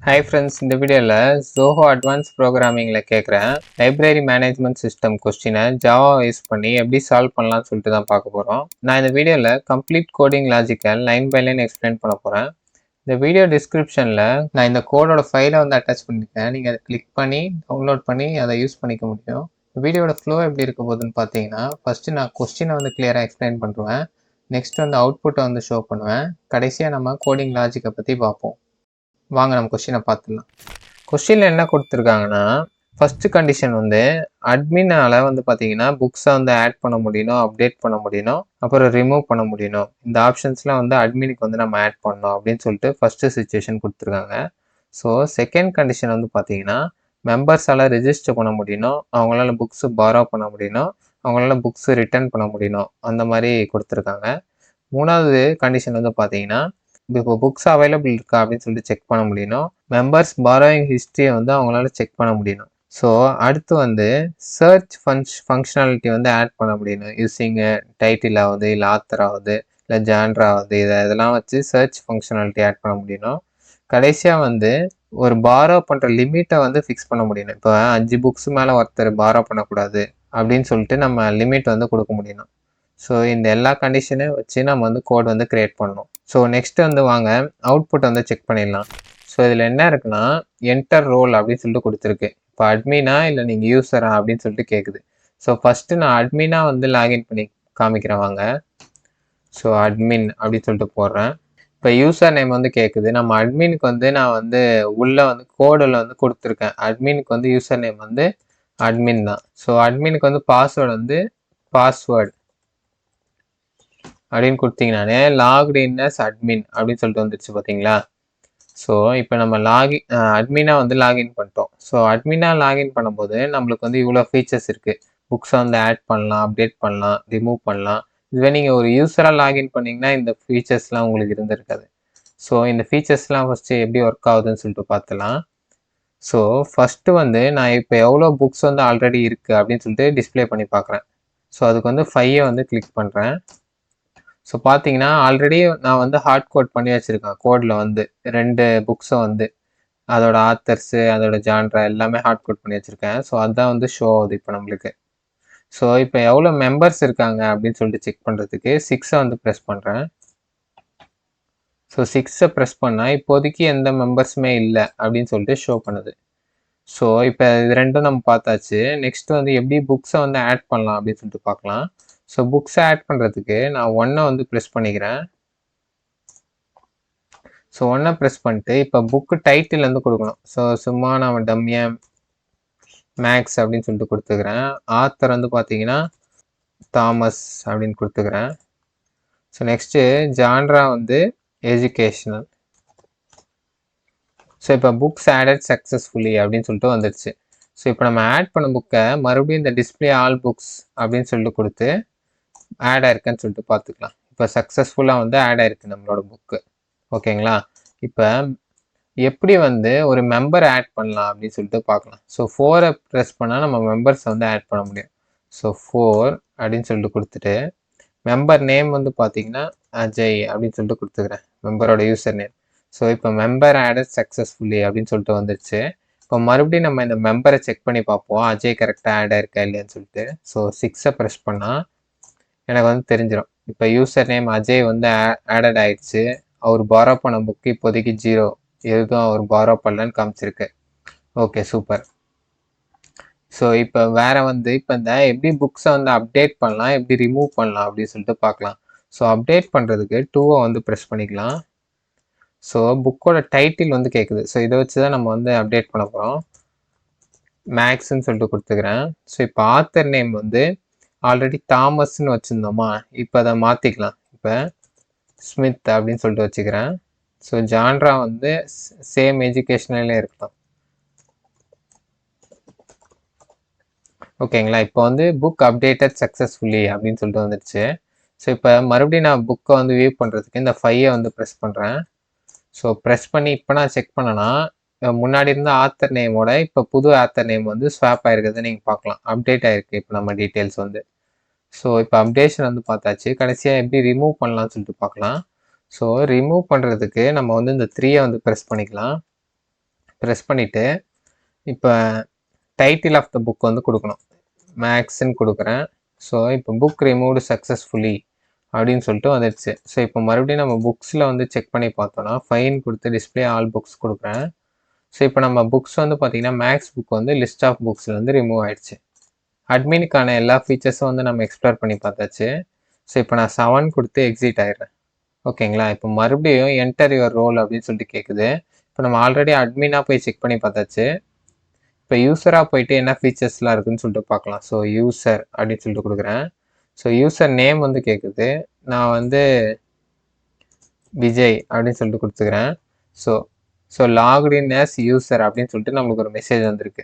Hi friends, இந்த வீடியோவில் Zoho Advanced Programmingல கேட்குறேன் லைப்ரரி மேனேஜ்மெண்ட் சிஸ்டம் கொஸ்டினை ஜாவா யூஸ் பண்ணி எப்படி சால்வ் பண்ணலாம்னு சொல்லிட்டு தான் பார்க்க போகிறோம். நான் இந்த வீடியோவில் complete coding logical line by line explain பண்ண போகிறேன். இந்த வீடியோ டிஸ்கிரிப்ஷனில் நான் இந்த கோடோட ஃபைலை வந்து அட்டாச் பண்ணியிருக்கேன். நீங்கள் அதை கிளிக் பண்ணி டவுன்லோட் பண்ணி அதை யூஸ் பண்ணிக்க முடியும். வீடியோட ஃப்ளோ எப்படி இருக்க போகுதுன்னு பார்த்தீங்கன்னா, ஃபஸ்ட்டு நான் கொஸ்டினை வந்து கிளியராக எக்ஸ்பிளைன் பண்ணுவேன். நெக்ஸ்ட் வந்து அவுட்புட்டை வந்து ஷோ பண்ணுவேன். கடைசியாக நம்ம கோடிங் லாஜிக்கை பற்றி பார்ப்போம். வாங்க நம்ம கொஸ்டினை பார்த்துடலாம். கொஸ்டினில் என்ன கொடுத்துருக்காங்கன்னா, ஃபஸ்ட்டு கண்டிஷன் வந்து அட்மினால் வந்து பார்த்தீங்கன்னா புக்ஸை வந்து ஆட் பண்ண முடியணும், அப்டேட் பண்ண முடியணும், அப்புறம் ரிமூவ் பண்ண முடியணும். இந்த ஆப்ஷன்ஸ்லாம் வந்து அட்மினுக்கு வந்து நம்ம ஆட் பண்ணணும் அப்படின்னு சொல்லிட்டு ஃபஸ்ட்டு சிச்சுவேஷன் கொடுத்துருக்காங்க. ஸோ செகண்ட் கண்டிஷன் வந்து பார்த்தீங்கன்னா மெம்பர்ஸால் ரெஜிஸ்டர் பண்ண முடியணும், அவங்களால புக்ஸு பாரோ பண்ண முடியணும், அவங்களால புக்ஸு ரிட்டர்ன் பண்ண முடியணும், அந்த மாதிரி கொடுத்துருக்காங்க. மூணாவது கண்டிஷன் வந்து பார்த்தீங்கன்னா இப்போ புக்ஸ் அவைலபிள் இருக்கா அப்படின்னு சொல்லிட்டு செக் பண்ண முடியணும், மெம்பர்ஸ் பாரோயிங் ஹிஸ்ட்ரியை வந்து அவங்களால செக் பண்ண முடியணும். ஸோ அடுத்து வந்து சர்ச் ஃபங்க்ஷனாலிட்டி வந்து ஆட் பண்ண முடியணும். யூஸிங் டைட்டில் ஆகுது, இல்லை ஆத்தர் ஆகுது, இல்லை ஜான்ரா ஆகுது, இதெல்லாம் வச்சு சர்ச் ஃபங்க்ஷனாலிட்டி ஆட் பண்ண முடியணும். கடைசியாக வந்து ஒரு பாரோ பண்ணுற லிமிட்டை வந்து ஃபிக்ஸ் பண்ண முடியணும். இப்போ 5 புக்ஸ் மேலே ஒருத்தர் பாரோ பண்ணக்கூடாது அப்படின்னு சொல்லிட்டு நம்ம லிமிட் வந்து கொடுக்க முடியணும். ஸோ இந்த எல்லா கண்டிஷனையும் வச்சு நம்ம வந்து கோட் வந்து க்ரியேட் பண்ணணும். ஸோ நெக்ஸ்ட் வந்து வாங்க அவுட்புட் வந்து செக் பண்ணிடலாம். ஸோ இதில் என்ன இருக்குன்னா என்டர் ரோல் அப்படின்னு சொல்லிட்டு கொடுத்துருக்கு. இப்போ அட்மினா இல்லை நீங்கள் யூஸரா அப்படின்னு சொல்லிட்டு கேட்குது. ஸோ ஃபஸ்ட்டு நான் அட்மினா வந்து லாகின் பண்ணி காமிக்கிறேன் வாங்க. ஸோ அட்மின் அப்படின்னு சொல்லிட்டு போடுறேன். இப்போ யூசர் நேம் வந்து கேட்குது. நம்ம அட்மினுக்கு வந்து நான் வந்து உள்ளே வந்து கோடில் வந்து கொடுத்துருக்கேன். அட்மினுக்கு வந்து யூசர் நேம் வந்து அட்மின் தான். ஸோ அட்மினுக்கு வந்து பாஸ்வேர்டு வந்து பாஸ்வேர்டு அப்படின்னு கொடுத்தீங்கன்னாலே லாக்டு இன் அஸ் அட்மின் அப்படின்னு சொல்லிட்டு வந்துடுச்சு பார்த்தீங்களா. ஸோ இப்போ நம்ம அட்மினாக வந்து லாகின் பண்ணிட்டோம். ஸோ அட்மினாக லாகின் பண்ணும்போது நம்மளுக்கு வந்து இவ்வளோ ஃபீச்சர்ஸ் இருக்குது. புக்ஸை வந்து ஆட் பண்ணலாம், அப்டேட் பண்ணலாம், ரிமூவ் பண்ணலாம். இதுவே நீங்கள் ஒரு யூஸராக லாகின் பண்ணிங்கன்னா இந்த ஃபீச்சர்ஸ்லாம் உங்களுக்கு இருந்திருக்காது. ஸோ இந்த ஃபீச்சர்ஸ்லாம் ஃபஸ்ட்டு எப்படி ஒர்க் ஆகுதுன்னு சொல்லிட்டு பார்த்துலாம். ஸோ ஃபஸ்ட்டு வந்து நான் இப்போ எவ்வளோ புக்ஸ் வந்து ஆல்ரெடி இருக்குது அப்படின்னு சொல்லிட்டு டிஸ்பிளே பண்ணி பார்க்குறேன். ஸோ அதுக்கு வந்து 5 வந்து கிளிக் பண்ணுறேன். ஸோ பார்த்தீங்கன்னா ஆல்ரெடி நான் வந்து ஹார்ட் கோட் பண்ணி வச்சுருக்கேன். கோடில் வந்து 2 புக்ஸை வந்து அதோட ஆத்தர்ஸு, அதோட ஜான்ரா எல்லாமே ஹார்ட் கோட் பண்ணி வச்சுருக்கேன். ஸோ அதுதான் வந்து ஷோ ஆகுது இப்போ நம்மளுக்கு. ஸோ இப்போ எவ்வளோ மெம்பர்ஸ் இருக்காங்க அப்படின்னு சொல்லிட்டு செக் பண்ணுறதுக்கு 6 வந்து ப்ரெஸ் பண்ணுறேன். ஸோ 6 ப்ரெஸ் பண்ணால் இப்போதைக்கு எந்த மெம்பர்ஸுமே இல்லை அப்படின்னு சொல்லிட்டு ஷோ பண்ணுது. ஸோ இப்போ இது ரெண்டும் நம்ம பார்த்தாச்சு. நெக்ஸ்ட் வந்து எப்படி புக்ஸை வந்து ஆட் பண்ணலாம் அப்படின்னு சொல்லிட்டு பார்க்கலாம். ஸோ புக்ஸை ஆட் பண்ணுறதுக்கு நான் 1 வந்து ப்ரெஸ் பண்ணிக்கிறேன். ஸோ 1 ப்ரெஸ் பண்ணிட்டு இப்போ புக்கு டைட்டில் வந்து கொடுக்கணும். ஸோ சும்மா நான் டம்மியா மேக்ஸ் அப்படின்னு சொல்லிட்டு கொடுத்துக்கிறேன். ஆத்தர் வந்து பார்த்தீங்கன்னா தாமஸ் அப்படின்னு கொடுத்துக்கிறேன். ஸோ நெக்ஸ்ட்டு ஜான்ரா வந்து எஜுகேஷனல். ஸோ இப்போ புக்ஸ் ஆடட் சக்ஸஸ்ஃபுல்லி அப்படின்னு சொல்லிட்டு வந்துடுச்சு. ஸோ இப்போ நம்ம ஆட் பண்ண புக்கை மறுபடியும் இந்த டிஸ்பிளே ஆல் புக்ஸ் அப்படின்னு சொல்லிட்டு கொடுத்து ஆட் ஆயிருக்குன்னு சொல்லிட்டு பார்த்துக்கலாம். இப்போ சக்ஸஸ்ஃபுல்லாக வந்து ஆட் ஆயிருக்கு நம்மளோட புக்கு. ஓகேங்களா. இப்போ எப்படி வந்து ஒரு மெம்பர் ஆட் பண்ணலாம் அப்படின்னு சொல்லிட்டு பார்க்கலாம். ஸோ 4 ப்ரெஸ் பண்ணால் நம்ம மெம்பர்ஸை வந்து ஆட் பண்ண முடியும். ஸோ 4 அப்படின்னு சொல்லிட்டு கொடுத்துட்டு மெம்பர் நேம் வந்து பார்த்தீங்கன்னா அஜய் அப்படின்னு சொல்லிட்டு கொடுத்துக்கிறேன், மெம்பரோட யூசர் நேம். ஸோ இப்போ மெம்பர் ஆடட் சக்ஸஸ்ஃபுல்லி அப்படின்னு சொல்லிட்டு வந்துடுச்சு. இப்போ மறுபடியும் நம்ம இந்த மெம்பரை செக் பண்ணி பார்ப்போம், அஜய் கரெக்டாக ஆட் ஆயிருக்கா இல்லையான்னு சொல்லிட்டு. ஸோ 6 ப்ரெஸ் பண்ணால் எனக்கு வந்து தெரிஞ்சிடும். இப்போ யூசர் நேம் அஜய் வந்து ஆடட் ஆயிடுச்சு. அவர் பாரோ பண்ண புக்கு இப்போதைக்கு 0, எதுவும் அவர் பாரோ பண்ணலன்னு காமிச்சிருக்கு. Okay, super. ஸோ இப்போ வேறு வந்து இப்போ இந்த எப்படி புக்ஸை வந்து அப்டேட் பண்ணலாம், எப்படி ரிமூவ் பண்ணலாம் அப்படின்னு சொல்லிட்டு பார்க்கலாம். ஸோ அப்டேட் பண்ணுறதுக்கு 2 வந்து ப்ரெஸ் பண்ணிக்கலாம். ஸோ புக்கோட டைட்டில் வந்து கேட்குது. ஸோ இதை வச்சு தான் நம்ம வந்து அப்டேட் பண்ண போகிறோம். மேக்ஸ்ன்னு சொல்லிட்டு கொடுத்துக்கிறேன். ஸோ இப்போ ஆத்தர் நேம் வந்து ஆல்ரெடி தாமஸ்ன்னு வச்சுருந்தோமா, இப்போ அதை மாற்றிக்கலாம். இப்போ ஸ்மித் அப்படின்னு சொல்லிட்டு வச்சுக்கிறேன். ஸோ ஜான்ரா வந்து சேம் எஜுகேஷனலே இருக்கலாம். ஓகேங்களா. இப்போ வந்து புக் அப்டேட்டட் சக்ஸஸ்ஃபுல்லி அப்படின்னு சொல்லிட்டு வந்துடுச்சு. ஸோ இப்போ மறுபடியும் நான் புக்கை வந்து வியூ பண்ணுறதுக்கு இந்த 5 வந்து ப்ரெஸ் பண்ணுறேன். ஸோ ப்ரெஸ் பண்ணி இப்போ நான் செக் பண்ணேன்னா முன்னாடி இருந்த ஆத்தர் நேமோட இப்போ புது ஆத்தர் நேம் வந்து ஸ்வாப் ஆகிருக்கிறத நீங்கள் பார்க்கலாம். அப்டேட் ஆகிருக்கு இப்போ நம்ம டீட்டெயில்ஸ் வந்து. ஸோ இப்போ அப்டேஷன் வந்து பார்த்தாச்சு. கடைசியாக எப்படி ரிமூவ் பண்ணலாம்னு சொல்லிட்டு பார்க்கலாம். ஸோ ரிமூவ் பண்ணுறதுக்கு நம்ம வந்து இந்த 3 வந்து ப்ரெஸ் பண்ணிக்கலாம். ப்ரெஸ் பண்ணிவிட்டு இப்போ டைட்டில் ஆஃப் த புக் வந்து கொடுக்கணும். மேக்ஸ்ன்னு கொடுக்குறேன். ஸோ இப்போ புக் ரிமூவ்டு சக்ஸஸ்ஃபுல்லி அப்படின்னு சொல்லிட்டு வந்துடுச்சு. ஸோ இப்போ மறுபடியும் நம்ம புக்ஸில் வந்து செக் பண்ணி பார்த்தோன்னா ஃபைன் கொடுத்து டிஸ்பிளே ஆல் புக்ஸ் கொடுக்குறேன். ஸோ இப்போ நம்ம புக்ஸ் வந்து பார்த்திங்கன்னா மேக்ஸ் புக் வந்து லிஸ்ட் ஆஃப் புக்ஸில் வந்து ரிமூவ் ஆகிடுச்சு. அட்மினுக்கான எல்லா ஃபீச்சர்ஸும் வந்து நம்ம எக்ஸ்ப்ளோர் பண்ணி பார்த்தாச்சு. ஸோ இப்போ நான் 7 கொடுத்து எக்ஸிட் ஆகிடுறேன். ஓகேங்களா? இப்போ மறுபடியும் என்டர் யுவர் ரோல் அப்படின்னு சொல்லிட்டு கேட்குது. இப்போ நம்ம ஆல்ரெடி அட்மினாக போய் செக் பண்ணி பார்த்தாச்சு. இப்போ யூஸராக போயிட்டு என்ன ஃபீச்சர்ஸ்லாம் இருக்குதுன்னு சொல்லிட்டு பார்க்கலாம். ஸோ யூஸர் அப்படின்னு சொல்லிட்டு கொடுக்குறேன். ஸோ யூஸர் நேம் வந்து கேட்குது. நான் வந்து விஜய் அப்படின்னு சொல்லிட்டு கொடுத்துக்கிறேன். ஸோ லாக்இன் ஆஸ் யூஸர் அப்படின்னு சொல்லிட்டு நம்மளுக்கு ஒரு மெசேஜ் வந்திருக்கு.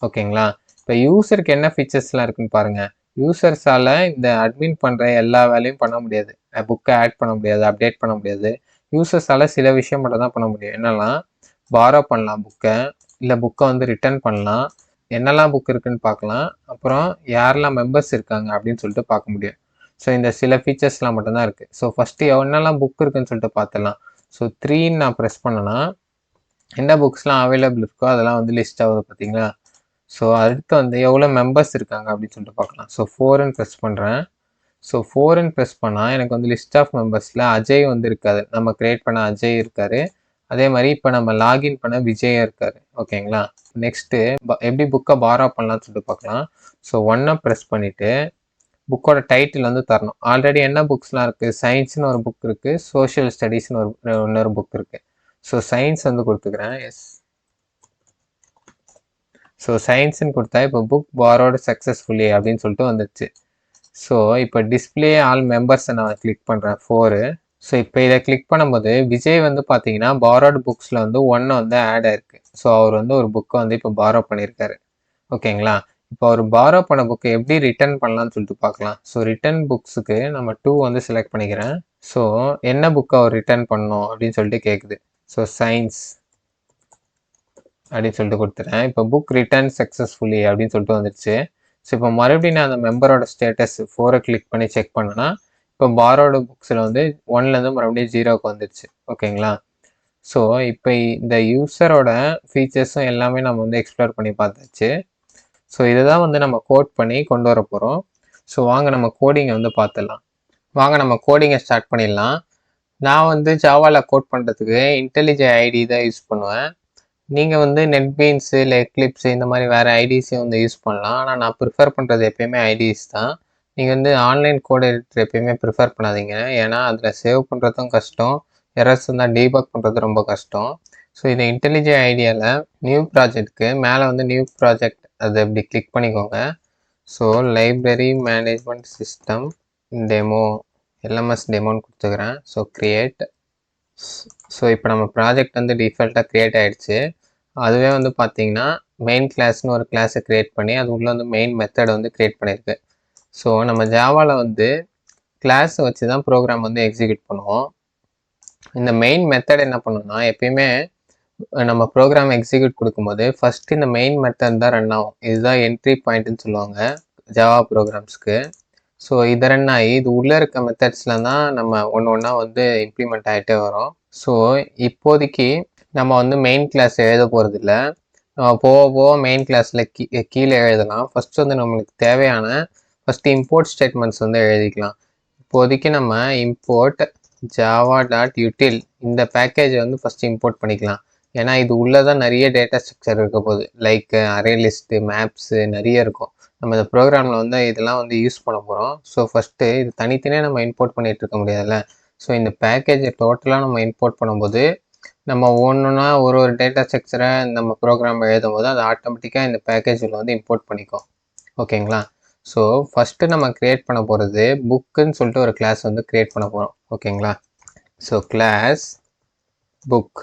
ஓகேங்களா? இப்போ யூஸருக்கு என்ன ஃபீச்சர்ஸ்லாம் இருக்குன்னு பாருங்கள். யூசர்ஸால் இந்த அட்மின் பண்ணுற எல்லா வேலையும் பண்ண முடியாது. புக்கை ஆட் பண்ண முடியாது, அப்டேட் பண்ண முடியாது. யூசர்ஸால் சில விஷயம் மட்டும் தான் பண்ண முடியும். என்னெல்லாம் பாரோ பண்ணலாம் புக்கை, இல்லை புக்கை வந்து ரிட்டர்ன் பண்ணலாம், என்னெல்லாம் புக் இருக்குன்னு பார்க்கலாம், அப்புறம் யாரெல்லாம் மெம்பர்ஸ் இருக்காங்க அப்படின்னு சொல்லிட்டு பார்க்க முடியும். ஸோ இந்த சில ஃபீச்சர்ஸ்லாம் மட்டும்தான் இருக்குது. ஸோ ஃபஸ்ட்டு என்னெல்லாம் புக் இருக்குன்னு சொல்லிட்டு பார்த்துடலாம். ஸோ 3 நான் ப்ரெஸ் பண்ணேன்னா என்ன புக்ஸ்லாம் அவைலபிள் இருக்கோ அதெல்லாம் வந்து லிஸ்ட் ஆகுது பார்த்தீங்களா? ஸோ அடுத்து வந்து எவ்வளோ மெம்பர்ஸ் இருக்காங்க அப்படின்னு சொல்லிட்டு பார்க்கலாம். ஸோ 4ன்னு ப்ரெஸ் பண்ணுறேன். ஸோ 4ன்னு ப்ரெஸ் பண்ணால் எனக்கு வந்து லிஸ்ட் ஆஃப் மெம்பர்ஸில் அஜய் வந்து இருக்காது. நம்ம க்ரியேட் பண்ண அஜய் இருக்கார். அதே மாதிரி இப்போ நம்ம லாகின் பண்ண விஜயம் இருக்கார். ஓகேங்களா? நெக்ஸ்ட்டு எப்படி புக்கை பாரோ பண்ணலான்னு சொல்லிட்டு பார்க்கலாம். ஸோ 1 ப்ரெஸ் பண்ணிவிட்டு புக்கோட டைட்டில் வந்து தரணும். ஆல்ரெடி என்ன புக்ஸ்லாம் இருக்குது? சயின்ஸ்னு ஒரு புக் இருக்குது, சோஷியல் ஸ்டடீஸ்னு இன்னொரு புக் இருக்குது. ஸோ சயின்ஸ் வந்து கொடுத்துக்கிறேன். எஸ். ஸோ சயின்ஸ்ன்னு கொடுத்தா இப்போ புக் பாரோடு சக்ஸஸ்ஃபுல்லி அப்படின்னு சொல்லிட்டு வந்துடுச்சு. ஸோ இப்போ டிஸ்பிளே ஆல் மெம்பர்ஸை நான் கிளிக் பண்ணுறேன் 4. ஸோ இப்போ இதை கிளிக் பண்ணும்போது விஜய் வந்து பார்த்தீங்கன்னா பாரோடு புக்ஸில் வந்து 1 வந்து ஆட் ஆயிருக்கு. ஸோ அவர் வந்து ஒரு புக்கை வந்து இப்போ பாரோ பண்ணியிருக்காரு. ஓகேங்களா? இப்போ அவர் பாரோ பண்ண புக்கை எப்படி ரிட்டர்ன் பண்ணலான்னு சொல்லிட்டு பார்க்கலாம். ஸோ ரிட்டர்ன் புக்ஸுக்கு நம்ம 2 வந்து செலக்ட் பண்ணிக்கிறேன். ஸோ என்ன புக்கை அவர் ரிட்டர்ன் பண்ணணும் அப்படின்னு சொல்லிட்டு கேட்குது. ஸோ சயின்ஸ் அப்படின்னு சொல்லிட்டு கொடுத்துறேன். இப்போ புக் ரிட்டர்ன் சக்ஸஸ்ஃபுல்லி அப்படின்னு சொல்லிட்டு வந்துடுச்சு. ஸோ இப்போ மறுபடியும் நான் அந்த மெம்பரோட ஸ்டேட்டஸ் 4 கிளிக் பண்ணி செக் பண்ணேன்னா இப்போ பாரோட புக்ஸில் வந்து 1லேருந்து மறுபடியும் 0க்கு வந்துடுச்சு. ஓகேங்களா? ஸோ இப்போ இந்த யூஸரோட ஃபீச்சர்ஸும் எல்லாமே நம்ம வந்து எக்ஸ்ப்ளோர் பண்ணி பார்த்தாச்சு. ஸோ இதை தான் வந்து நம்ம கோட் பண்ணி கொண்டு வர போகிறோம். ஸோ வாங்க நம்ம கோடிங்கை வந்து பார்த்துடலாம். வாங்க நம்ம கோடிங்கை ஸ்டார்ட் பண்ணிடலாம். நான் வந்து ஜாவாவில் கோட் பண்ணுறதுக்கு இன்டெலிஜெ ஐடி தான் யூஸ் பண்ணுவேன். நீங்கள் வந்து நெட்பீன்ஸு இல்லை எக்லிப்ஸு இந்த மாதிரி வேறு ஐடிஸையும் வந்து யூஸ் பண்ணலாம். ஆனால் நான் ப்ரிஃபர் பண்ணுறது எப்போயுமே ஐடிஸ் தான். நீங்கள் வந்து ஆன்லைன் கோட் எடிட்டர் எப்போயுமே ப்ரிஃபர் பண்ணாதீங்க. ஏன்னா அதில் சேவ் பண்ணுறதும் கஷ்டம், எரர்ஸ் இருந்தால் டீபக் பண்ணுறது ரொம்ப கஷ்டம். ஸோ இந்த இன்டெலிஜெ ஐடியாவில் நியூ ப்ராஜெக்ட்டுக்கு மேலே வந்து நியூ ப்ராஜெக்ட் அதை இப்படி கிளிக் பண்ணிக்கோங்க. So library management system demo LMS டெமோன்னு கொடுத்துக்கிறேன். So create. ஸோ இப்போ நம்ம ப்ராஜெக்ட் வந்து டிஃபால்ட்டாக க்ரியேட் ஆகிடுச்சு. அதுவே வந்து பார்த்தீங்கன்னா மெயின் கிளாஸ்னு ஒரு கிளாஸை க்ரியேட் பண்ணி அது உள்ளே வந்து மெயின் மெத்தட் வந்து க்ரியேட் பண்ணியிருக்கு. ஸோ நம்ம ஜாவாவில் வந்து கிளாஸை வச்சு தான் ப்ரோக்ராம் வந்து எக்ஸிக்யூட் பண்ணுவோம். இந்த மெயின் மெத்தட் என்ன பண்ணணும்னா எப்பயுமே நம்ம ப்ரோக்ராம் எக்ஸிக்யூட் கொடுக்கும்போது ஃபஸ்ட்டு இந்த மெயின் மெத்தட் தான் ரன் ஆகும். இதுதான் என்ட்ரி பாயிண்ட்டுன்னு சொல்லுவாங்க ஜாவா ப்ரோக்ராம்ஸ்க்கு. ஸோ இது ரன் ஆகி இது உள்ளே இருக்க மெத்தட்ஸில் தான் நம்ம ஒன்றா வந்து இம்ப்ளிமெண்ட் ஆகிட்டே வரோம். ஸோ இப்போதைக்கு நம்ம வந்து மெயின் கிளாஸ் எழுத போகிறது இல்லை. நம்ம போக போக மெயின் கிளாஸில் கீழே எழுதலாம். ஃபஸ்ட்டு வந்து நம்மளுக்கு தேவையான ஃபஸ்ட்டு இம்போர்ட் ஸ்டேட்மெண்ட்ஸ் வந்து எழுதிக்கலாம். இப்போதைக்கு நம்ம இம்போர்ட் java.util இந்த பேக்கேஜை வந்து ஃபஸ்ட்டு இம்போர்ட் பண்ணிக்கலாம். ஏன்னா இது உள்ளே தான் நிறைய டேட்டா ஸ்ட்ரக்சர் இருக்க போகுது. லைக் அரே லிஸ்ட்டு, மேப்ஸு நிறைய இருக்கும். நம்ம இந்த ப்ரோக்ராமில் வந்து இதெல்லாம் வந்து யூஸ் பண்ண போகிறோம். ஸோ ஃபஸ்ட்டு இது தனித்தனியாக நம்ம இம்போர்ட் பண்ணிகிட்டு இருக்க முடியாதுல்ல. ஸோ இந்த பேக்கேஜை டோட்டலாக நம்ம இம்போர்ட் பண்ணும்போது நம்ம ஒன்றுனா ஒரு டேட்டா ஸ்ட்ரக்சரை நம்ம ப்ரோக்ராம் எழுதும் போது அது ஆட்டோமேட்டிக்காக இந்த பேக்கேஜில் வந்து இம்போர்ட் பண்ணிக்கும். ஓகேங்களா? ஸோ ஃபஸ்ட்டு நம்ம க்ரியேட் பண்ண போகிறது புக்குன்னு சொல்லிட்டு ஒரு கிளாஸ் வந்து க்ரியேட் பண்ண போகிறோம். ஓகேங்களா? So class book.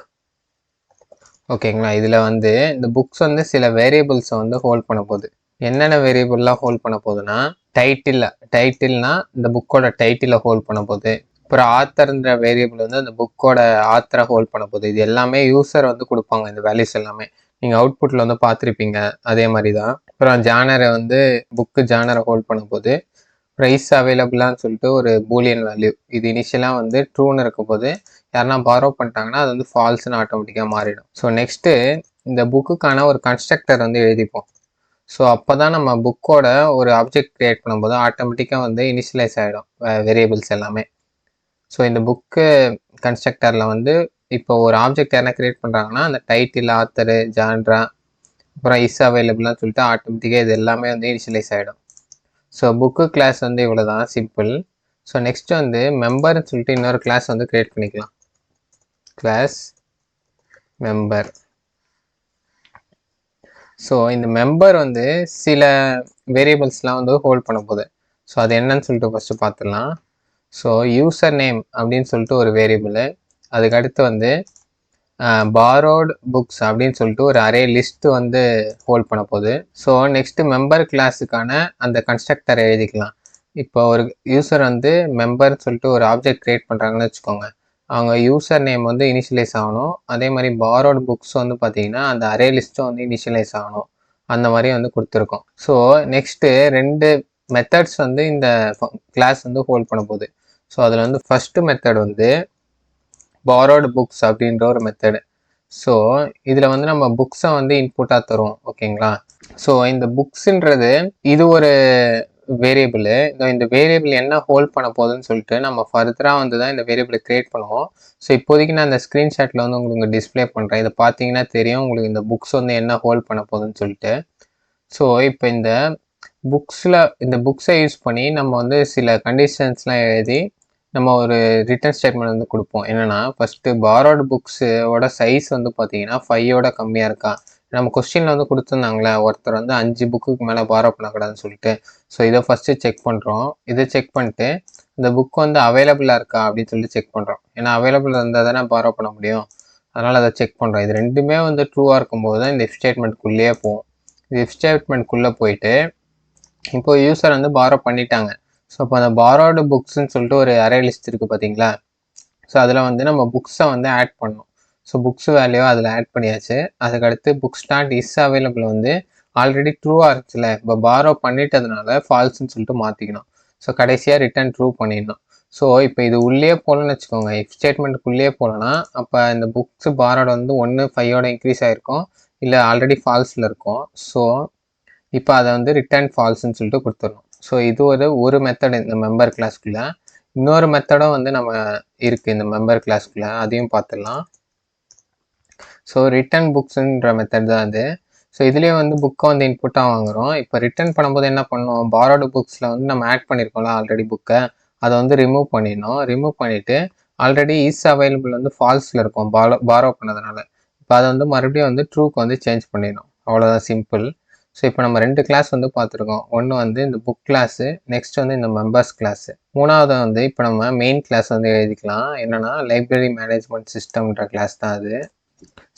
ஓகேங்களா? இதில் வந்து இந்த புக்ஸ் வந்து சில வேரியபிள்ஸை வந்து ஹோல்ட் பண்ண போகுது. என்னென்ன வேரியபிள்லாம் ஹோல்ட் பண்ண போகுதுன்னா டைட்டில்னா இந்த புக்கோட டைட்டிலை ஹோல்ட் பண்ண போகுது. அப்புறம் ஆத்தர்ன்ற வேரியபிள் வந்து அந்த புக்கோட ஆத்தரை ஹோல்ட் பண்ண போகுது. இது எல்லாமே யூஸர் வந்து கொடுப்பாங்க இந்த வேல்யூஸ் எல்லாமே. நீங்கள் அவுட்புட்டில் வந்து பார்த்துருப்பீங்க அதே மாதிரி தான். அப்புறம் ஜானரை வந்து புக்கு ஜானரை ஹோல்ட் பண்ண போது ப்ரைஸ் அவைலபிளான்னு சொல்லிட்டு ஒரு பூலியன் வேல்யூ. இது இனிஷியலாக வந்து ட்ரூன்னு இருக்க போது யாருன்னா பாரோ பண்ணிட்டாங்கன்னா அது வந்து ஃபால்ஸ்னு ஆட்டோமேட்டிக்காக மாறிடும். ஸோ நெக்ஸ்ட்டு இந்த புக்குக்கான ஒரு கன்ஸ்ட்ரக்டர் வந்து எழுதிப்போம். ஸோ அப்போ தான் நம்ம புக்கோட ஒரு ஆப்ஜெக்ட் க்ரியேட் பண்ணும்போது ஆட்டோமேட்டிக்காக வந்து இனிஷியலைஸ் ஆகிடும் வேரியபிள்ஸ் எல்லாமே. ஸோ இந்த புக்கு கன்ஸ்ட்ரக்டரில் வந்து இப்போ ஒரு ஆப்ஜெக்ட் யாரா க்ரியேட் பண்ணுறாங்கன்னா அந்த டைட்டில், ஆத்தரு, ஜான்ரா, அப்புறம் இஸ் அவைலபிள்னு சொல்லிட்டு ஆட்டோமேட்டிக்காக இது எல்லாமே வந்து இனிஷியலைஸ் ஆகிடும். ஸோ புக்கு கிளாஸ் வந்து இவ்வளோ தான் சிம்பிள். ஸோ நெக்ஸ்ட் வந்து மெம்பர்னு சொல்லிட்டு இன்னொரு கிளாஸ் வந்து க்ரியேட் பண்ணிக்கலாம். Class member. ஸோ இந்த மெம்பர் வந்து சில வேரியபிள்ஸ்லாம் வந்து ஹோல்ட் பண்ண போகுது. ஸோ அது என்னன்னு சொல்லிட்டு ஃபஸ்ட்டு பார்த்துடலாம். ஸோ யூசர் நேம் அப்படின்னு சொல்லிட்டு ஒரு வேரியபிள், அதுக்கடுத்து வந்து பாரோட் புக்ஸ் அப்படின்னு சொல்லிட்டு ஒரு அரே லிஸ்ட் வந்து ஹோல்ட் பண்ண போகுது. ஸோ நெக்ஸ்ட் மெம்பர் கிளாஸுக்கான அந்த கன்ஸ்ட்ரக்டரை எழுதிக்கலாம். இப்போ ஒரு யூசர் வந்து மெம்பர்னு சொல்லிட்டு ஒரு ஆப்ஜெக்ட் க்ரியேட் பண்ணுறாங்கன்னு வச்சுக்கோங்க. அவங்க யூசர் நேம் வந்து இனிஷியலைஸ் ஆகணும். அதே மாதிரி பாரோட் புக்ஸ் வந்து பார்த்தீங்கன்னா அந்த அரே லிஸ்ட்டும் வந்து இனிஷியலைஸ் ஆகணும். அந்த மாதிரி வந்து கொடுத்துருக்கோம். ஸோ நெக்ஸ்ட்டு 2 மெத்தட்ஸ் வந்து இந்த கிளாஸ் வந்து ஹோல்ட் பண்ண போகுது. ஸோ அதில் வந்து ஃபஸ்ட்டு மெத்தட் வந்து பாரோட் புக்ஸ் அப்படின்ற ஒரு மெத்தடு. ஸோ இதில் வந்து நம்ம புக்ஸை வந்து இன்புட்டாக தரும். ஓகேங்களா? ஸோ இந்த புக்ஸுன்றது இது ஒரு வேரியபிள். இந்த வேரியபிள் என்ன ஹோல்ட் பண்ண போகுதுன்னு சொல்லிட்டு நம்ம ஃபர்தராக வந்து தான் இந்த வேரியபிளை க்ரியேட் பண்ணுவோம். ஸோ இப்போதைக்கு நான் இந்த ஸ்க்ரீன்ஷாட்டில் வந்து உங்களுக்கு டிஸ்பிளே பண்ணுறேன். இதை பார்த்தீங்கன்னா தெரியும் உங்களுக்கு இந்த புக்ஸ் வந்து என்ன ஹோல்ட் பண்ண போகுதுன்னு சொல்லிட்டு. ஸோ இப்போ இந்த புக்ஸை யூஸ் பண்ணி நம்ம வந்து சில கண்டிஷன்ஸ்லாம் எழுதி நம்ம ஒரு ரிட்டர்ன் ஸ்டேட்மெண்ட் வந்து கொடுப்போம். என்னென்னா ஃபஸ்ட்டு பாரோட் புக்ஸோட சைஸ் வந்து பார்த்தீங்கன்னா 5ஓட கம்மியாக இருக்கா. நம்ம கொஸ்டினில் வந்து கொடுத்துருந்தாங்களே ஒருத்தர் வந்து 5 புக்குக்கு மேலே பாரோ பண்ணக்கூடாதுன்னு சொல்லிட்டு. ஸோ இதை ஃபஸ்ட்டு செக் பண்ணுறோம். இதை செக் பண்ணிட்டு இந்த புக் வந்து அவைலபிளாக இருக்கா அப்படின்னு சொல்லிட்டு செக் பண்ணுறோம். ஏன்னா அவைலபிள் இருந்தால் தானே பாரோ பண்ண முடியும். அதனால் அதை செக் பண்ணுறோம். இது ரெண்டுமே வந்து ட்ரூவாக இருக்கும்போது தான் இந்த இஃப் ஸ்டேட்மெண்ட்குள்ளேயே போகும். இது இஃப் ஸ்டேட்மெண்ட்குள்ளே போயிட்டு இப்போ யூசர் வந்து பாரோ பண்ணிட்டாங்க. ஸோ இப்போ அந்த பாரோடு புக்ஸ்ன்னு சொல்லிட்டு ஒரு அரே லிஸ்ட் இருக்குது பார்த்தீங்களா. ஸோ அதில் வந்து நம்ம புக்ஸை வந்து ஆட் பண்ணணும். ஸோ புக்ஸ் வேல்யூவை அதில் ஆட் பண்ணியாச்சு. அதுக்கடுத்து புக்ஸ் டாட் இஸ் அவைலபிள் வந்து ஆல்ரெடி ட்ரூவாக இருந்துச்சுல, இப்போ பாரோ பண்ணிட்டதுனால ஃபால்ஸ்ன்னு சொல்லிட்டு மாற்றிக்கணும். ஸோ கடைசியாக ரிட்டர்ன் ட்ரூ பண்ணிடணும். ஸோ இப்போ இது உள்ளே போகலன்னு வச்சுக்கோங்க, இஃப் ஸ்டேட்மெண்ட்டுக்குள்ளேயே போகலன்னா அப்போ இந்த புக்ஸ் பாரோட வந்து 1 5ஓட இன்க்ரீஸ் ஆகிருக்கும், இல்லை ஆல்ரெடி ஃபால்ஸில் இருக்கும். ஸோ இப்போ அதை வந்து ரிட்டர்ன் ஃபால்ஸ்ன்னு சொல்லிட்டு கொடுத்துடணும். ஸோ இது ஒரு மெத்தட் இந்த மெம்பர் கிளாஸ்க்குள்ளே. இன்னொரு மெத்தடும் வந்து நம்ம இருக்குது இந்த மெம்பர் கிளாஸ்க்குள்ளே, அதையும் பார்த்துடலாம். ஸோ ரிட்டர்ன் புக்ஸுன்ற மெத்தட் தான் அது. ஸோ இதுலேயே வந்து புக்கை வந்து இன்புட்டாக வாங்குகிறோம். இப்போ ரிட்டர்ன் பண்ணும்போது என்ன பண்ணோம், பாரோடு புக்ஸில் வந்து நம்ம ஆட் பண்ணியிருக்கோம்ல ஆல்ரெடி புக்கை, அதை வந்து ரிமூவ் பண்ணிடணும். ரிமூவ் பண்ணிவிட்டு ஆல்ரெடி இஸ் அவைலபிள் வந்து ஃபால்ஸில் இருக்கும் பாரோ பண்ணதுனால. இப்போ அதை வந்து மறுபடியும் வந்து ட்ரூக்கு வந்து சேஞ்ச் பண்ணிடணும். அவ்வளோதான், சிம்பிள். ஸோ இப்போ நம்ம 2 கிளாஸ் வந்து பார்த்துருக்கோம். ஒன்று வந்து இந்த புக் கிளாஸு, நெக்ஸ்ட் வந்து இந்த மெம்பர்ஸ் கிளாஸு. மூணாவது வந்து இப்போ நம்ம மெயின் கிளாஸ் வந்து எழுதிக்கலாம். என்னென்னா லைப்ரரி மேனேஜ்மெண்ட் சிஸ்டம்ன்ற கிளாஸ் தான் அது.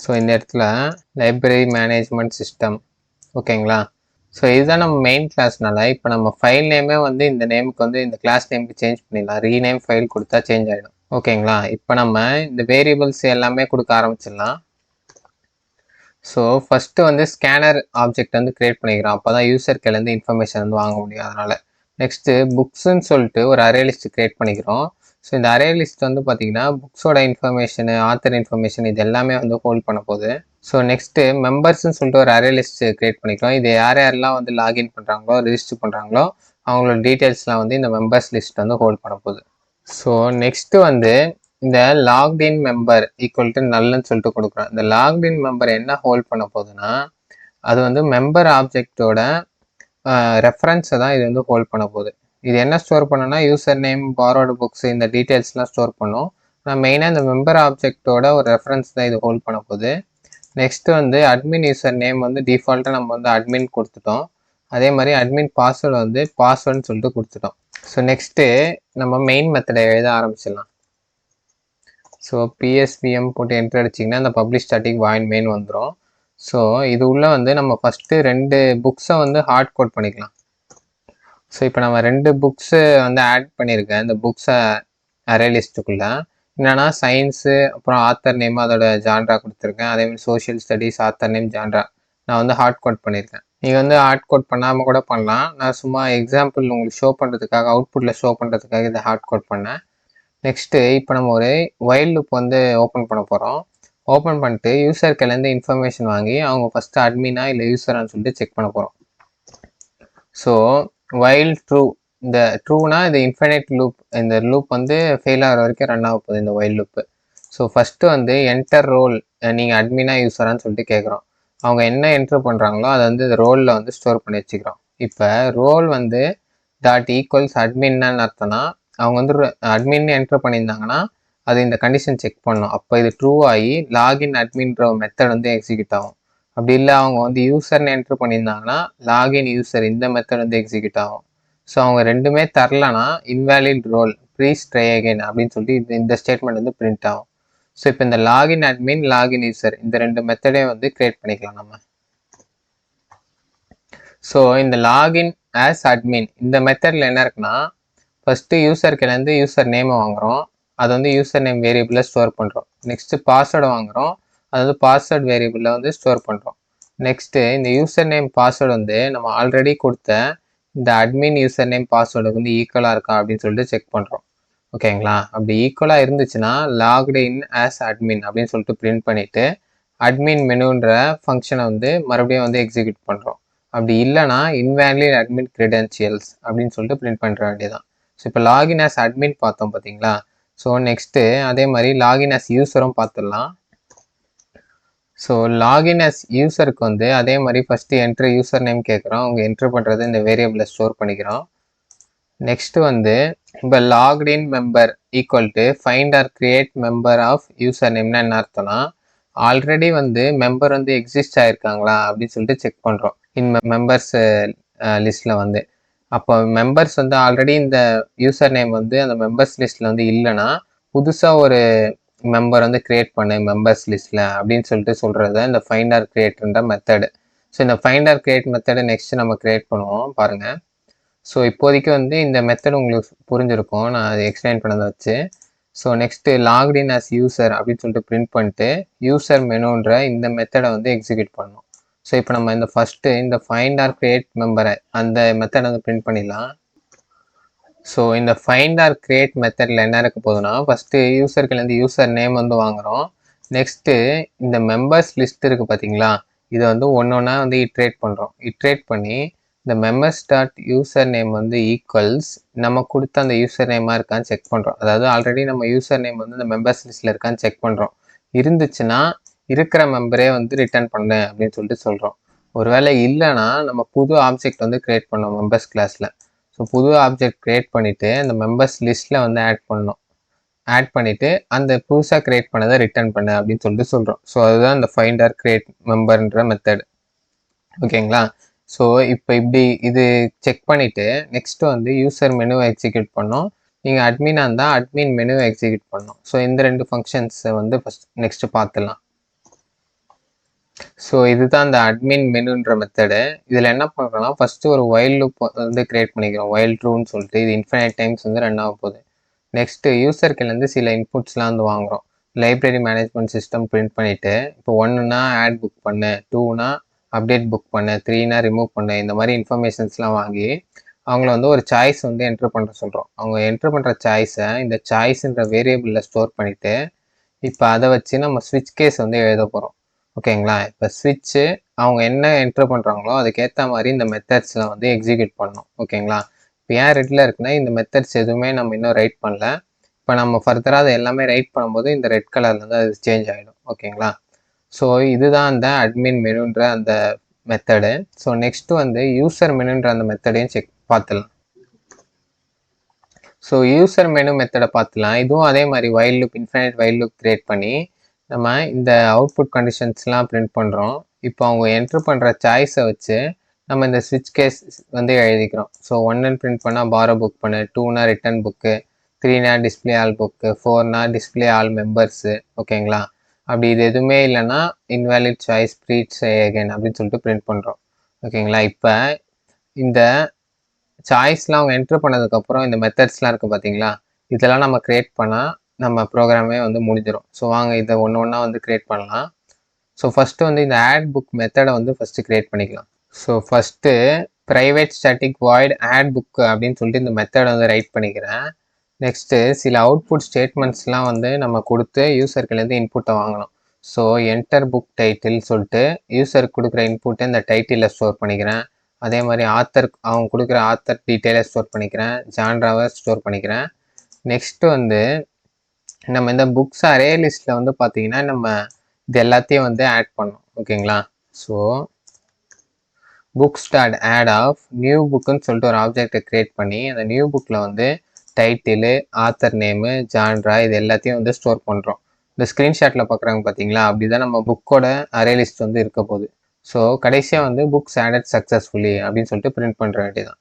ஸோ இந்த இடத்துல லைப்ரரி மேனேஜ்மெண்ட் சிஸ்டம். ஓகேங்களா? ஸோ இதுதான் நம்ம மெயின் கிளாஸ்னால இப்போ நம்ம ஃபைல் நேமே வந்து இந்த நேமுக்கு வந்து இந்த கிளாஸ் நேமுக்கு சேஞ்ச் பண்ணிடலாம். ரீநேம் ஃபைல் கொடுத்தா சேஞ்ச் ஆகிடும். ஓகேங்களா? இப்போ நம்ம இந்த வேரியபிள்ஸ் எல்லாமே கொடுக்க ஆரம்பிச்சிடலாம். ஸோ ஃபஸ்ட்டு வந்து ஸ்கேனர் ஆப்ஜெக்ட் வந்து க்ரியேட் பண்ணிக்கிறோம். அப்போ தான் யூசர்கிட்டேருந்து இன்ஃபர்மேஷன் வந்து வாங்க முடியும். அதனால் நெக்ஸ்ட்டு புக்ஸுன்னு சொல்லிட்டு ஒரு அரே லிஸ்ட் க்ரியேட் பண்ணிக்கிறோம். ஸோ இந்த அரே லிஸ்ட் வந்து பார்த்திங்கன்னா புக்ஸோட இன்ஃபர்மேஷனு, ஆத்தர் இன்ஃபர்மேஷன் இது எல்லாமே வந்து ஹோல்ட் பண்ண போகுது. ஸோ நெக்ஸ்ட்டு மெம்பர்ஸ்ன்னு சொல்லிட்டு ஒரு அரே லிஸ்ட் க்ரியேட் பண்ணிக்கிறோம். இது யாரெல்லாம் வந்து லாகின் பண்ணுறாங்களோ, ரிஜிஸ்டர் பண்ணுறாங்களோ அவங்களோட டீட்டெயில்ஸ்லாம் வந்து இந்த மெம்பர்ஸ் லிஸ்ட் வந்து ஹோல்ட் பண்ண போகுது. ஸோ நெக்ஸ்ட்டு வந்து இந்த லாக்டின் மெம்பர் ஈக்குவல் டு நல்லுன்னு சொல்லிட்டு கொடுக்குறோம். இந்த லாக்டின் மெம்பர் என்ன ஹோல்ட் பண்ண போகுதுன்னா அது வந்து மெம்பர் ஆப்ஜெக்டோட ரெஃபரன்ஸை தான் இது வந்து ஹோல்ட் பண்ண போகுது. இது என்ன ஸ்டோர் பண்ணோன்னா யூசர் நேம், பாரோடு புக்ஸ் இந்த டீட்டெயில்ஸ்லாம் ஸ்டோர் பண்ணும். ஆனால் மெயினாக இந்த மெம்பர் ஆப்ஜெக்டோட ஒரு ரெஃபரன்ஸ் தான் இது ஹோல்ட் பண்ண போகுது. நெக்ஸ்ட்டு வந்து அட்மின் யூசர் நேம் வந்து டிஃபால்ட்டாக நம்ம வந்து அட்மின் கொடுத்துட்டோம். அதே மாதிரி அட்மின் பாஸ்வேர்டு வந்து பாஸ்வேர்டுன்னு சொல்லிட்டு கொடுத்துட்டோம். ஸோ நெக்ஸ்ட்டு நம்ம மெயின் மெத்தடை எழுத ஆரம்பிச்சிடலாம். ஸோ PSVM போட்டு என்ட்ரு அடிச்சிங்கன்னா அந்த பப்ளிஷ் ஸ்டாட்டிக் வாய்ட் மெயின் வந்துடும். ஸோ இது உள்ளே வந்து நம்ம ஃபஸ்ட்டு 2 புக்ஸை வந்து ஹார்ட் கோட் பண்ணிக்கலாம். ஸோ இப்போ நம்ம 2 புக்ஸு வந்து ஆட் பண்ணியிருக்கேன் இந்த புக்ஸை அரே லிஸ்ட்டுக்குள்ளே. என்னென்னா சயின்ஸு, அப்புறம் ஆத்தர் நேம் அதோட ஜான்ரா கொடுத்துருக்கேன். அதேமாதிரி social studies, author name, genre நான் வந்து ஹார்ட் கோட் பண்ணியிருக்கேன். நீங்கள் வந்து ஹார்ட் கோட் பண்ணாமல் கூட பண்ணலாம். நான் சும்மா எக்ஸாம்பிள் உங்களுக்கு ஷோ பண்ணுறதுக்காக, அவுட்புட்டில் ஷோ பண்ணுறதுக்காக இதை ஹார்ட் கோட் பண்ணேன். நெக்ஸ்ட்டு இப்போ நம்ம ஒரு வைல் லூப் வந்து ஓப்பன் பண்ண போகிறோம். ஓப்பன் பண்ணிட்டு யூசர்கிட்டேருந்து இன்ஃபர்மேஷன் வாங்கி அவங்க ஃபஸ்ட்டு அட்மினா இல்லை யூசரான்னு சொல்லிட்டு செக் பண்ண போகிறோம். ஸோ வைல் ட்ரூ, இந்த ட்ரூனா இது இன்ஃபைனைட் லூப், இந்த லூப் வந்து ஃபெயில் ஆகிற வரைக்கும் ரன் ஆக போகுது இந்த வைல் லூப்பு. ஸோ ஃபஸ்ட்டு வந்து என்டர் ரோல், நீங்கள் அட்மினா யூசரான்னு சொல்லிட்டு கேட்குறோம். அவங்க என்ன என்ட்ரு பண்ணுறாங்களோ அதை வந்து இந்த ரோலில் வந்து ஸ்டோர் பண்ணி வச்சுக்கிறோம். இப்போ ரோல் வந்து டாட் ஈக்குவல்ஸ் அட்மின்னு அர்த்தம்னா அவங்க வந்து அட்மின்னு என்ட்ரு பண்ணியிருந்தாங்கன்னா அது இந்த கண்டிஷன் செக் பண்ணணும். அப்போ இது ட்ரூ ஆகி லாகின் அட்மின்ற மெத்தட் வந்து எக்ஸிக்யூட் ஆகும். அப்படி இல்லை அவங்க வந்து யூசர்னு என்ட்ரு பண்ணியிருந்தாங்கன்னா லாகின் யூசர் இந்த மெத்தட் வந்து எக்ஸிக்யூட் ஆகும். ஸோ அவங்க ரெண்டுமே தரலனா invalid role please try again அப்படின்னு சொல்லிட்டு இந்த ஸ்டேட்மெண்ட் வந்து பிரிண்ட் ஆகும். ஸோ இப்போ இந்த லாகின் அட்மின் லாகின் யூசர் இந்த ரெண்டு மெத்தடையும் வந்து கிரியேட் பண்ணிக்கலாம் நம்ம. ஸோ இந்த லாகின் ஆஸ் அட்மின் இந்த மெத்தடில் என்ன இருக்குன்னா ஃபஸ்ட்டு யூசர்கிட்டேருந்து யூசர் நேமை வாங்குகிறோம், அதை வந்து யூசர் நேம் வேரியபிளில் ஸ்டோர் பண்ணுறோம். நெக்ஸ்ட்டு பாஸ்வேர்டை வாங்குகிறோம், அது வந்து பாஸ்வேர்ட் வேரியபிளில் வந்து ஸ்டோர் பண்ணுறோம். நெக்ஸ்ட்டு இந்த யூசர் நேம் பாஸ்வேர்டு வந்து நம்ம ஆல்ரெடி கொடுத்த இந்த அட்மின் யூசர் நேம் பாஸ்வேர்டுக்கு வந்து ஈக்குவலாக இருக்கா அப்படின்னு சொல்லிட்டு செக் பண்ணுறோம். ஓகேங்களா? அப்படி ஈக்குவலாக இருந்துச்சுன்னா லாக்டு இன் ஆஸ் அட்மின் அப்படின்னு சொல்லிட்டு பிரிண்ட் பண்ணிவிட்டு அட்மின் மெனுன்ற ஃபங்க்ஷனை வந்து மறுபடியும் வந்து எக்ஸிக்யூட் பண்ணுறோம். அப்படி இல்லைனா இன்வேலிட் அட்மின் கிரெடென்ஷியல்ஸ் அப்படின்னு சொல்லிட்டு பிரிண்ட் பண்ணுற வேண்டியதான். ஸோ இப்போ லாகின் ஆஸ் அட்மின் பார்த்தோம் பார்த்தீங்களா? ஸோ நெக்ஸ்ட்டு அதே மாதிரி லாகின் ஆஸ் யூசரும் பார்த்துடலாம். ஸோ லாகின் ஆஸ் யூசருக்கு வந்து அதே மாதிரி ஃபஸ்ட்டு என்ட்ரு யூசர் நேம் கேட்குறோம், அவங்க என்ட்ரு பண்ணுறது இந்த வேரியபிளை ஸ்டோர் பண்ணிக்கிறோம். நெக்ஸ்ட்டு வந்து இப்போ logged in member equal to find or create member of user நேம்னா என்ன அர்த்தம்னா ஆல்ரெடி வந்து மெம்பர் வந்து எக்ஸிஸ்ட் ஆகிருக்காங்களா அப்படின்னு சொல்லிட்டு செக் பண்ணுறோம் இன் மெம்பர்ஸ் லிஸ்ட்டில் வந்து. அப்போ மெம்பர்ஸ் வந்து ஆல்ரெடி இந்த யூசர் நேம் வந்து அந்த மெம்பர்ஸ் லிஸ்ட்டில் வந்து இல்லைன்னா புதுசாக ஒரு மெம்பர் வந்து கிரியேட் பண்ணு மெம்பர்ஸ் லிஸ்ட்டில் அப்படின்னு சொல்லிட்டு சொல்கிறது இந்த ஃபைண்ட் ஆர் கிரியேட்ன்ற மெத்தடு. ஸோ இந்த ஃபைண்ட் ஆர் கிரியேட் மெத்தடை நெக்ஸ்ட்டு நம்ம கிரியேட் பண்ணுவோம் பாருங்கள். ஸோ இப்போதைக்கு வந்து இந்த மெத்தட் உங்களுக்கு புரிஞ்சிருக்கும் நான் அதை எக்ஸ்பிளைன் பண்ணதை வச்சு. So next logged in as user அப்படின்னு சொல்லிட்டு பிரிண்ட் பண்ணிட்டு யூசர் மெனுன்ற இந்த மெத்தடை வந்து எக்ஸிக்யூட் பண்ணணும். ஸோ இப்போ நம்ம இந்த ஃபஸ்ட்டு இந்த ஃபைண்ட் ஆர் கிரியேட் மெம்பரை அந்த மெத்தடை வந்து பிரிண்ட் பண்ணிடலாம். ஸோ இந்த ஃபைண்ட் ஆர் கிரியேட் மெத்தடில் என்ன இருக்க போகுதுன்னா ஃபஸ்ட்டு யூசர்கிட்டேருந்து யூசர் நேம் வந்து வாங்குகிறோம். நெக்ஸ்ட்டு இந்த மெம்பர்ஸ் லிஸ்ட் இருக்குது பார்த்தீங்களா, இதை வந்து ஒன்று ஒன்றா வந்து இட்ரேட் பண்ணுறோம். இட்ரேட் பண்ணி இந்த மெம்பர்ஸ் டாட் யூசர் நேம் வந்து ஈக்குவல்ஸ் நம்ம கொடுத்த அந்த யூசர் நேமாக இருக்கான்னு செக் பண்ணுறோம். அதாவது ஆல்ரெடி நம்ம யூசர் நேம் வந்து இந்த மெம்பர்ஸ் லிஸ்ட்டில் இருக்கான்னு செக் பண்ணுறோம். இருந்துச்சுன்னா இருக்கிற மெம்பரே வந்து ரிட்டர்ன் பண்ணு அப்படின்னு சொல்லிட்டு சொல்கிறோம். ஒருவேளை இல்லைன்னா நம்ம புது ஆப்ஜெக்ட் வந்து கிரியேட் பண்ணோம் மெம்பர்ஸ் கிளாஸில். ஸோ புது ஆப்ஜெக்ட் கிரியேட் பண்ணிவிட்டு அந்த மெம்பர்ஸ் லிஸ்ட்டில் வந்து ஆட் பண்ணணும். ஆட் பண்ணிவிட்டு அந்த புதுசாக கிரியேட் பண்ணதை ரிட்டர்ன் பண்ணு அப்படின்னு சொல்லிட்டு சொல்கிறோம். ஸோ அதுதான் இந்த ஃபைண்ட் ஆர் கிரியேட் மெம்பர்ன்ற மெத்தட். ஓகேங்களா? ஸோ இப்போ இப்படி இது செக் பண்ணிவிட்டு நெக்ஸ்ட்டு வந்து யூசர் மெனுவை எக்ஸிக்யூட் பண்ணோம். நீங்கள் அட்மினாக இருந்தால் அட்மின் மெனுவை எக்ஸிக்யூட் பண்ணோம். ஸோ இந்த ரெண்டு ஃபங்க்ஷன்ஸை வந்து ஃபஸ்ட் நெக்ஸ்ட்டு பார்த்துடலாம். ஸோ இதுதான் இந்த அட்மின் மெனுன்ற மெத்தடு. இதில் என்ன பண்ணுறோன்னா ஃபஸ்ட்டு ஒரு வைல் லூப் வந்து கிரியேட் பண்ணிக்கிறோம், வைல் ட்ரூன்னு சொல்லிட்டு. இது இன்ஃபினைட் டைம்ஸ் வந்து ரன் ஆக போகுது. நெக்ஸ்ட்டு யூசர்கிட்டேருந்து சில இன்புட்ஸ்லாம் வந்து வாங்குகிறோம். லைப்ரரி மேனேஜ்மெண்ட் சிஸ்டம் பிரிண்ட் பண்ணிவிட்டு இப்போ 1னா ஆட் புக் பண்ணு, 2னா அப்டேட் புக் பண்ணு, 3னா ரிமூவ் பண்ணு, இந்த மாதிரி இன்ஃபர்மேஷன்ஸ்லாம் வாங்கி அவங்கள வந்து ஒரு சாய்ஸ் வந்து என்ட்ரு பண்ணுற சொல்கிறோம். அவங்க என்ட்ரு பண்ணுற சாய்ஸை இந்த சாய்ஸுன்ற வேரியபிளில் ஸ்டோர் பண்ணிவிட்டு இப்போ அதை வச்சு நம்ம ஸ்விட்ச் கேஸ் வந்து எழுத போகிறோம். ஓகேங்களா? இப்போ ஸ்விட்ச்சு அவங்க என்ன என்ட்ரு பண்ணுறாங்களோ அதுக்கேற்ற மாதிரி இந்த மெத்தட்ஸ்லாம் வந்து எக்ஸிக்யூட் பண்ணணும். ஓகேங்களா? இப்போ ஏன் ரெட்டில் இருக்குன்னா இந்த மெத்தட்ஸ் எதுவுமே நம்ம இன்னும் ரைட் பண்ணல. இப்போ நம்ம ஃபர்தராக அதை எல்லாமே ரைட் பண்ணும்போது இந்த ரெட் கலரில் வந்து அது சேஞ்ச் ஆகிடும். ஓகேங்களா? ஸோ இதுதான் அந்த அட்மின் மெனுன்ற அந்த மெத்தடு. ஸோ நெக்ஸ்ட்டு வந்து யூசர் மெனுன்ற அந்த மெத்தடையும் பார்த்துலாம். ஸோ யூசர் மெனு மெத்தடை பார்த்துலாம். இதுவும் அதே மாதிரி while loop, infinite while loop create பண்ணி நம்ம இந்த அவுட்புட் கண்டிஷன்ஸ்லாம் பிரிண்ட் பண்ணுறோம். இப்போ அவங்க என்ட்ரு பண்ணுற சாய்ஸை வச்சு நம்ம இந்த ஸ்விட்ச் கேஸ் வந்து எழுதிக்கிறோம். ஸோ 1ன்னு பிரிண்ட் பண்ணால் பாரோ புக் பண்ணு, 2னா ரிட்டர்ன் புக்கு, 3னா டிஸ்பிளே ஆல் புக்கு, 4னா டிஸ்பிளே ஆல் மெம்பர்ஸு. ஓகேங்களா? அப்படி இது எதுவுமே இல்லைன்னா இன்வேலிட் சாய்ஸ் ப்ரீட் அகைன் அப்படின்னு சொல்லிட்டு பிரிண்ட் பண்ணுறோம். ஓகேங்களா? இப்போ இந்த சாய்ஸ்லாம் அவங்க என்ட்ரு பண்ணதுக்கப்புறம் இந்த மெத்தட்ஸ்லாம் இருக்குது பார்த்தீங்களா, இதெல்லாம் நம்ம க்ரியேட் பண்ணால் நம்ம ப்ரோக்ராமே வந்து முடிஞ்சிடும். ஸோ வாங்க இதை ஒன்று ஒன்றா வந்து க்ரியேட் பண்ணலாம். ஸோ ஃபஸ்ட்டு வந்து இந்த ஆட் புக் மெத்தடை வந்து ஃபஸ்ட்டு க்ரியேட் பண்ணிக்கலாம். So first private static void add book அப்படின்னு சொல்லிட்டு இந்த மெத்தடை வந்து ரைட் பண்ணிக்கிறேன். நெக்ஸ்ட்டு சில அவுட்புட் ஸ்டேட்மெண்ட்ஸ்லாம் வந்து நம்ம கொடுத்து யூசர்கிட்டேருந்து இன்புட்டை வாங்கணும். ஸோ என்டர் புக் டைட்டில் சொல்லிட்டு யூசருக்கு கொடுக்குற இன்புட்டை இந்த டைட்டிலில் ஸ்டோர் பண்ணிக்கிறேன். அதே மாதிரி அவங்க கொடுக்குற ஆத்தர் டீட்டெயிலை ஸ்டோர் பண்ணிக்கிறேன். ஜான்ராவை ஸ்டோர் பண்ணிக்கிறேன். நெக்ஸ்ட்டு வந்து நம்ம இந்த புக்ஸ் அரே லிஸ்ட்டில் வந்து பார்த்தீங்கன்னா நம்ம இது எல்லாத்தையும் வந்து ஆட் பண்ணணும். ஓகேங்களா? So books dot add of new புக்குன்னு சொல்லிட்டு ஒரு ஆப்ஜெக்டை க்ரியேட் பண்ணி அந்த நியூ புக்கில் வந்து டைட்டிலு, ஆத்தர் நேமு, ஜான்ரா இது எல்லாத்தையும் வந்து ஸ்டோர் பண்ணுறோம். இந்த ஸ்க்ரீன்ஷாட்டில் பார்க்குறாங்க பார்த்தீங்களா? அப்படி தான் நம்ம புக்கோட அரே லிஸ்ட் வந்து இருக்க போகுது. ஸோ கடைசியாக வந்து புக்ஸ் ஆடட் சக்ஸஸ்ஃபுல்லி அப்படின்னு சொல்லிட்டு பிரிண்ட் பண்ணுற வேண்டியதான்.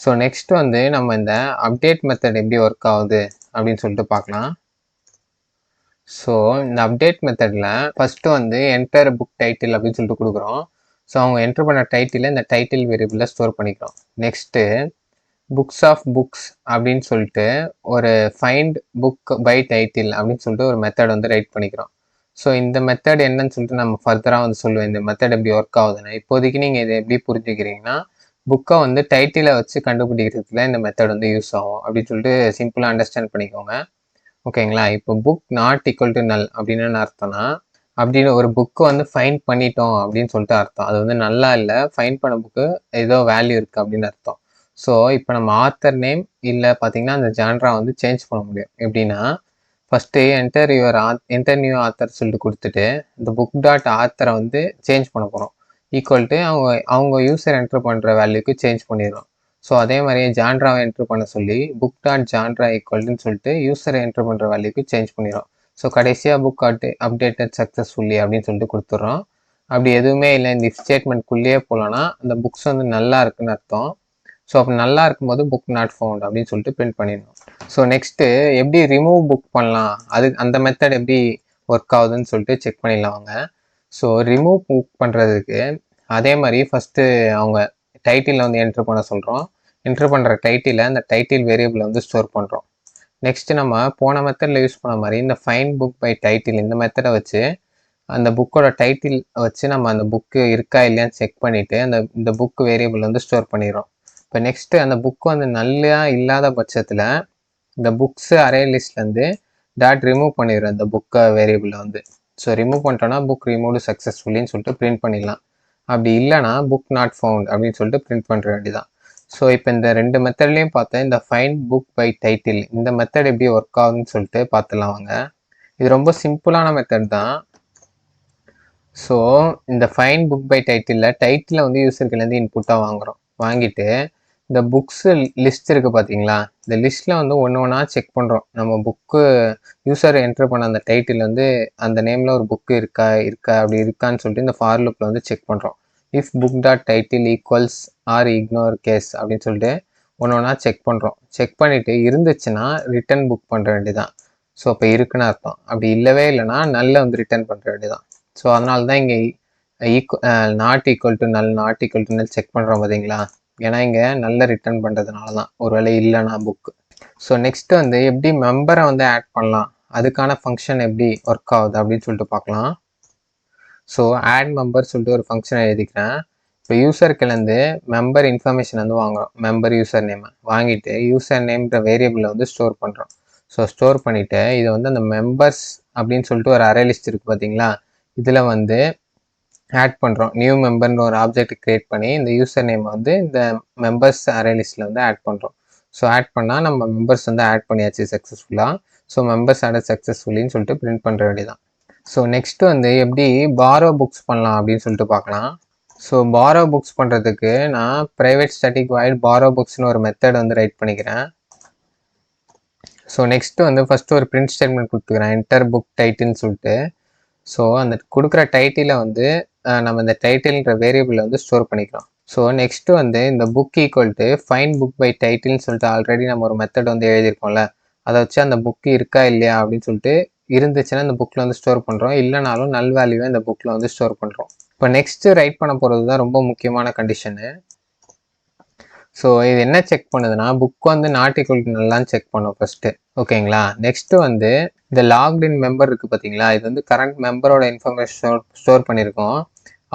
ஸோ நெக்ஸ்ட் வந்து நம்ம இந்த அப்டேட் மெத்தட் எப்படி ஒர்க் ஆகுது அப்படின்னு சொல்லிட்டு பார்க்கலாம். ஸோ இந்த அப்டேட் மெத்தடில் ஃபஸ்ட்டு வந்து என்டர் புக் டைட்டில் அப்படின்னு சொல்லிட்டு கொடுக்குறோம். ஸோ அவங்க என்டர் பண்ண டைட்டில் இந்த டைட்டில் வேரியபிளில் ஸ்டோர் பண்ணிக்கிறோம். நெக்ஸ்ட்டு புக்ஸ் ஆஃப் புக்ஸ் அப்படின்னு சொல்லிட்டு ஒரு ஃபைண்ட் புக் பை டைட்டில் அப்படின்னு சொல்லிட்டு ஒரு மெத்தட் வந்து ரைட் பண்ணிக்கிறோம். ஸோ இந்த மெத்தட் என்னன்னு சொல்லிட்டு நம்ம ஃபர்தராக வந்து சொல்லுவேன் இந்த மெத்தட் எப்படி ஒர்க் ஆகுதுன்னு. இப்போதைக்கு நீங்கள் இதை எப்படி புரிஞ்சுக்கிறீங்கன்னா புக்கை வந்து டைட்டிலை வச்சு கண்டுபிடிக்கிறதுல இந்த மெத்தட் வந்து யூஸ் ஆகும் அப்படின்னு சொல்லிட்டு சிம்பிளாக அண்டர்ஸ்டாண்ட் பண்ணிக்கோங்க. ஓகேங்களா? இப்போ புக் நாட் ஈக்குவல் டு நல் அப்படின்னு என்ன அர்த்தம்னா அப்படின்னு ஒரு புக்கு வந்து ஃபைண்ட் பண்ணிட்டோம் அப்படின்னு சொல்லிட்டு அர்த்தம். அது வந்து நல்லா இல்லை, ஃபைண்ட் பண்ண புக்கு ஏதோ வேல்யூ இருக்குது அப்படின்னு அர்த்தம். ஸோ இப்போ நம்ம ஆத்தர் நேம் இல்லை பார்த்தீங்கன்னா அந்த ஜான்ரா வந்து சேஞ்ச் பண்ண முடியும். எப்படின்னா ஃபஸ்ட்டு என்டர் நியூ ஆத்தர் சொல்லிட்டு கொடுத்துட்டு இந்த புக் டாட் ஆத்தரை வந்து சேஞ்ச் பண்ண போகிறோம். ஈக்குவல் டு அவங்க யூசர் என்டர் பண்ணுற வேல்யூக்கு சேஞ்ச் பண்ணிடுறோம். ஸோ அதே மாதிரியே ஜான்ராவை என்ட்ரு பண்ண சொல்லி புக் டாட் ஜான்ரா ஈக்குவல்ட்டுன்னு சொல்லிட்டு யூசரை என்ட்ரு பண்ணுற வேல்யூக்கு சேஞ்ச் பண்ணிடுறோம். ஸோ கடைசியாக புக் அப்டேட்டட் சக்ஸஸ்ஃபுல்லி அப்படின்னு சொல்லிட்டு கொடுத்துட்றோம். அப்படி எதுவுமே இல்லை, இந்த இஃப் ஸ்டேட்மெண்ட்குள்ளேயே போகலன்னா அந்த புக்ஸ் வந்து நல்லா இருக்குன்னு அர்த்தம். ஸோ அப்போ நல்லா இருக்கும்போது புக் நாட் ஃபவுண்ட் அப்படின்னு சொல்லிட்டு பிரிண்ட் பண்ணிடணும். ஸோ நெக்ஸ்ட்டு எப்படி ரிமூவ் புக் பண்ணலாம், அந்த மெத்தட் எப்படி ஒர்க் ஆகுதுன்னு சொல்லிட்டு செக் பண்ணிடலாம் வாங்க. ஸோ ரிமூவ் புக் பண்ணுறதுக்கு அதே மாதிரி ஃபஸ்ட்டு அவங்க டைட்டிலில் வந்து என்ட்ரு பண்ண சொல்கிறோம். என்ட்ரு பண்ணுற டைட்டிலை அந்த டைட்டில் வேரியபிளை வந்து ஸ்டோர் பண்ணுறோம். நெக்ஸ்ட்டு நம்ம போன மெத்தடில் யூஸ் பண்ண மாதிரி இந்த ஃபைண்ட் புக் பை டைட்டில் இந்த மெத்தடை வச்சு அந்த புக்கோட டைட்டில் வச்சு நம்ம அந்த புக்கு இருக்கா இல்லையான்னு செக் பண்ணிவிட்டு இந்த புக் வேரியபிள் வந்து ஸ்டோர் பண்ணிடுறோம். இப்போ நெக்ஸ்ட்டு அந்த புக் வந்து நல்லா இல்லாத பட்சத்தில் இந்த புக்ஸு அரே லிஸ்ட்லேருந்து ரிமூவ் பண்ணிடுறோம் இந்த புக்கை வேரியபிளை வந்து. ஸோ ரிமூவ் பண்ணிட்டோன்னா புக் ரிமூவ்டு சக்ஸஸ்ஃபுல்லின்னு சொல்லிட்டு பிரிண்ட் பண்ணிடலாம். அப்படி இல்லைனா புக் நாட் ஃபவுண்ட் அப்படின்னு சொல்லிட்டு பிரிண்ட் பண்ணுற வேண்டியதான். ஸோ இப்போ இந்த ரெண்டு மெத்தட்லேயும் பார்த்தேன் இந்த ஃபைண்ட் புக் பை டைட்டில் இந்த மெத்தட் எப்படி ஒர்க் ஆகுதுன்னு சொல்லிட்டு பார்த்துலாம் வாங்க. இது ரொம்ப சிம்பிளான மெத்தட் தான். ஸோ இந்த ஃபைண்ட் புக் பை டைட்டிலில் வந்து யூசர்கிட்டேருந்து இன்புட்டாக வாங்கிட்டு இந்த புக்ஸு லிஸ்ட் இருக்குது பார்த்தீங்களா, இந்த லிஸ்ட்டில் வந்து ஒன்று ஒன்றா செக் பண்ணுறோம். நம்ம புக்கு யூசர் என்ட்ரு பண்ண அந்த டைட்டில் வந்து அந்த நேமில் ஒரு புக்கு இருக்கா அப்படி இருக்கான்னு சொல்லிட்டு இந்த ஃபார் லூப்பில் வந்து செக் பண்ணுறோம். If book dot title equals or ignore case அப்படின்னு சொல்லிட்டு ஒன்று ஒன்றா செக் பண்ணுறோம். செக் பண்ணிவிட்டு இருந்துச்சுன்னா ரிட்டன் புக் பண்ணுற வேண்டியதான். ஸோ அப்போ இருக்குன்னு அர்த்தம். அப்படி இல்லவே இல்லைனா நல்ல வந்து ரிட்டர்ன் பண்ணுற வேண்டியதான். ஸோ அதனால தான் இங்கே நாட் ஈக்குவல் டு நல் செக் பண்ணுறோம் பார்த்தீங்களா. ஏன்னா இங்கே நல்ல ரிட்டர்ன் பண்ணுறதுனால தான், ஒருவேளை இல்லைனா புக்கு. ஸோ நெக்ஸ்ட் வந்து எப்படி மெம்பரை வந்து ஆட் பண்ணலாம், அதுக்கான ஃபங்க்ஷன் எப்படி ஒர்க் ஆகுது அப்படின்னு சொல்லிட்டு பார்க்கலாம். ஸோ ஆட் மெம்பர் சொல்லிட்டு ஒரு ஃபங்க்ஷன் எழுதிக்கிறேன். இப்போ யூசர்கிலேருந்து மெம்பர் இன்ஃபர்மேஷன் வந்து வாங்குகிறோம். மெம்பர் யூசர் நேமை வாங்கிட்டு யூசர் நேம்ன்ற வேரியபிளை வந்து ஸ்டோர் பண்ணுறோம். ஸோ ஸ்டோர் பண்ணிவிட்டு இதை வந்து அந்த மெம்பர்ஸ் அப்படின்னு சொல்லிட்டு ஒரு அரே லிஸ்ட் இருக்குது பார்த்தீங்களா, இதில் வந்து ஆட் பண்ணுறோம். நியூ மெம்பர்னு ஒரு ஆப்ஜெக்ட் க்ரியேட் பண்ணி இந்த யூசர் நேம் வந்து இந்த மெம்பர்ஸ் அரே லிஸ்ட்டில் வந்து ஆட் பண்ணுறோம். ஸோ ஆட் பண்ணால் நம்ம மெம்பர்ஸ் வந்து ஆட் பண்ணியாச்சு சக்ஸஸ்ஃபுல்லாக. ஸோ மெம்பர்ஸ் ஆட் சக்ஸஸ்ஃபுல்லின்னு சொல்லிட்டு பிரிண்ட் பண்ணுற வேண்டியதான். ஸோ நெக்ஸ்ட் வந்து எப்படி பாரோ புக்ஸ் பண்ணலாம் அப்படின்னு சொல்லிட்டு பார்க்கலாம். ஸோ பாரோ புக்ஸ் பண்ணுறதுக்கு நான் ப்ரைவேட் ஸ்டாட்டிக் வாய்ட் பாரோ புக்ஸ்னு ஒரு மெத்தட் வந்து ரைட் பண்ணிக்கிறேன். ஸோ நெக்ஸ்ட்டு வந்து ஃபஸ்ட்டு ஒரு பிரிண்ட் ஸ்டேட்மெண்ட் கொடுத்துக்கிறேன், என்டர் புக் டைட்டில்னு சொல்லிட்டு. ஸோ அந்த கொடுக்குற டைட்டிலை வந்து நம்ம இந்த டைட்டில்ன்ற வேரியபிளை வந்து ஸ்டோர் பண்ணிக்கலாம். ஸோ நெக்ஸ்ட்டு வந்து இந்த book equal to find book by டைட்டில்னு சொல்லிட்டு ஆல்ரெடி நம்ம ஒரு மெத்தட் வந்து எழுதியிருக்கோம்ல, அதை வச்சு அந்த புக்கு இருக்கா இல்லையா அப்படின்னு சொல்லிட்டு இருந்துச்சுன்னா இந்த புக்கில் வந்து ஸ்டோர் பண்ணுறோம், இல்லைனாலும் நல் வேல்யூவை இந்த புக்கில் வந்து ஸ்டோர் பண்ணுறோம். இப்போ நெக்ஸ்ட்டு ரைட் பண்ண போகிறது தான் ரொம்ப முக்கியமான கண்டிஷனு. ஸோ இது என்ன செக் பண்ணுதுன்னா புக் வந்து நாட் ஈக்குவல் டு நல்லான்னு செக் பண்ணும் ஃபஸ்ட்டு. ஓகேங்களா. நெக்ஸ்ட்டு வந்து இந்த லாக்டின் மெம்பர் இருக்குது பார்த்தீங்களா, இது வந்து கரண்ட் மெம்பரோட இன்ஃபர்மேஷன் ஸ்டோர் பண்ணியிருக்கோம்.